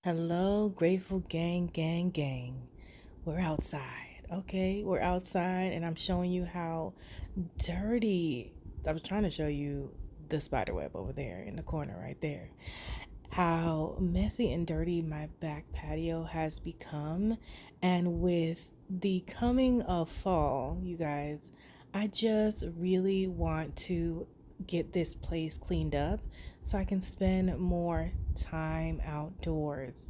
Hello, grateful gang. We're outside, okay? We're outside, and I'm showing you how dirty. I was trying to show you the spider web over there in the corner right there. How messy and dirty my back patio has become. And with the coming of fall, you guys, I just really want to get this place cleaned up so I can spend more time outdoors.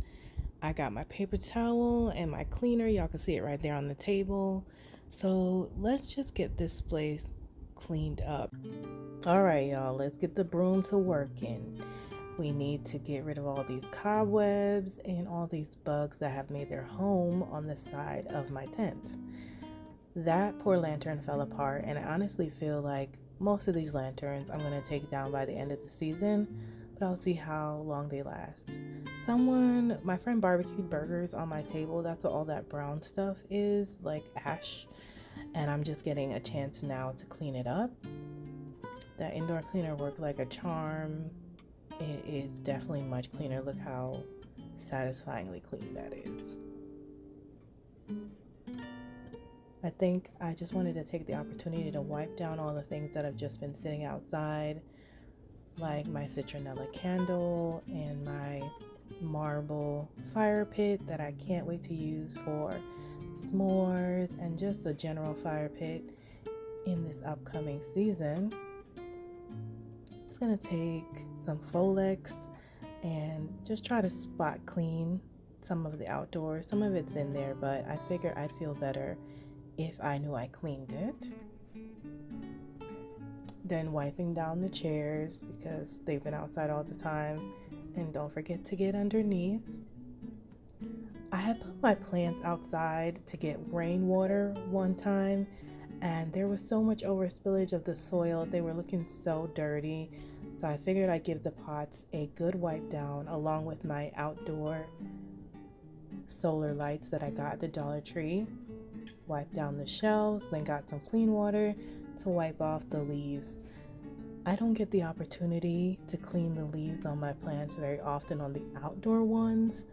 I got my paper towel and my cleaner. Y'all can see it right there on the table. So let's just get this place cleaned up. All right, y'all, let's get the broom to working. We need to get rid of all these cobwebs and all these bugs that have made their home on the side of my tent. That poor lantern fell apart, and I honestly feel like most of these lanterns I'm going to take down by the end of the season, but I'll see how long they last. My friend barbecued burgers on my table. That's what all that brown stuff is, like ash, and I'm just getting a chance now to clean it up. That indoor cleaner worked like a charm. It is definitely much cleaner. Look how satisfyingly clean that is. I think I just wanted to take the opportunity to wipe down all the things that have just been sitting outside, like my citronella candle and my marble fire pit that I can't wait to use for s'mores, and just a general fire pit in this upcoming season. It's gonna take some Folex and just try to spot clean some of the outdoors. Some of it's in there, but I figure I'd feel better if I knew I cleaned it. Then wiping down the chairs because they've been outside all the time. And don't forget to get underneath. I had put my plants outside to get rainwater one time, and there was so much overspillage of the soil. They were looking so dirty. So I figured I'd give the pots a good wipe down along with my outdoor solar lights that I got at the Dollar Tree. Wipe down the shelves, then got some clean water to wipe off the leaves. I don't get the opportunity to clean the leaves on my plants very often on the outdoor ones.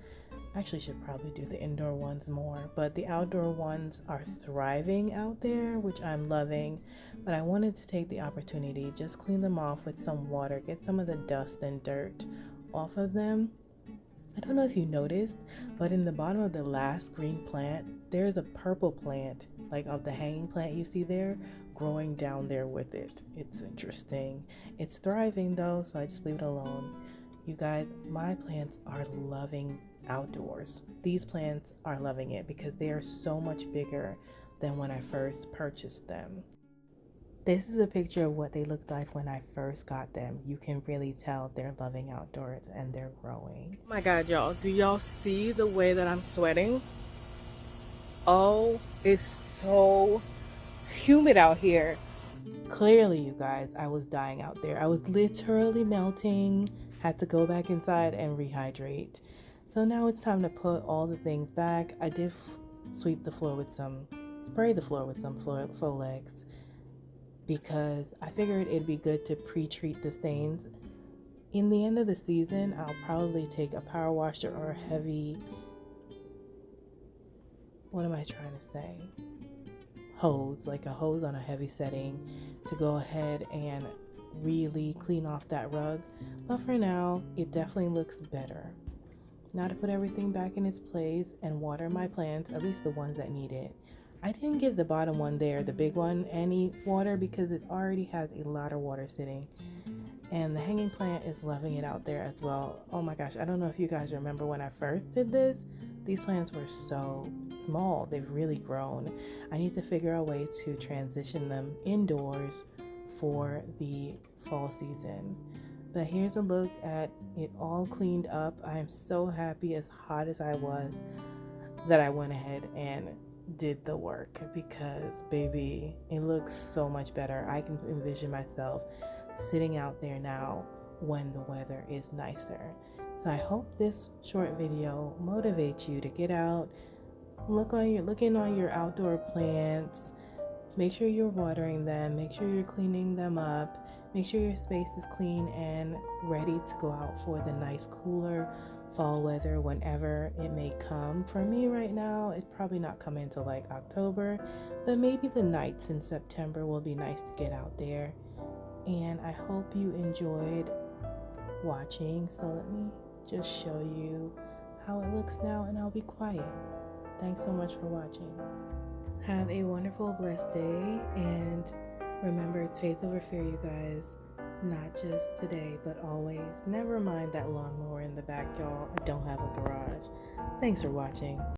I actually should probably do the indoor ones more, but the outdoor ones are thriving out there, which I'm loving. But I wanted to take the opportunity, just clean them off with some water, get some of the dust and dirt off of them. I don't know if you noticed, but in the bottom of the last green plant, there's a purple plant, like of the hanging plant you see there, growing down there with it. It's interesting. It's thriving though, so I just leave it alone. You guys, my plants are loving outdoors. These plants are loving it because they are so much bigger than when I first purchased them. This is a picture of what they looked like when I first got them. You can really tell they're loving outdoors and they're growing. Oh my God, y'all. Do y'all see the way that I'm sweating? Oh, it's so humid out here. Clearly, you guys, I was dying out there. I was literally melting, had to go back inside and rehydrate. So now it's time to put all the things back. I did spray the floor with some Folex because I figured it'd be good to pre-treat the stains. In the end of the season, I'll probably take a power washer or a heavy, what am I trying to say? Hose, like a hose on a heavy setting to go ahead and really clean off that rug. But for now, it definitely looks better. Now to put everything back in its place and water my plants, at least the ones that need it. I didn't give the bottom one there, the big one, any water because it already has a lot of water sitting. And the hanging plant is loving it out there as well. Oh my gosh, I don't know if you guys remember when I first did this. These plants were so small. They've really grown. I need to figure out a way to transition them indoors for the fall season. But here's a look at it all cleaned up. I am so happy, as hot as I was, that I went ahead and did the work because, baby, it looks so much better. I can envision myself sitting out there now when the weather is nicer. So I hope this short video motivates you to get out, looking on your outdoor plants. Make sure you're watering them, make sure you're cleaning them up, make sure your space is clean and ready to go out for the nice cooler fall weather whenever it may come. For me right now, it's probably not coming until like October, but maybe the nights in September will be nice to get out there. And I hope you enjoyed watching. So let me just show you how it looks now, and I'll be quiet. Thanks so much for watching. Have a wonderful, blessed day, and remember, it's faith over fear, you guys. Not just today, but always. Never mind that lawnmower in the back, y'all. I don't have a garage. Thanks for watching.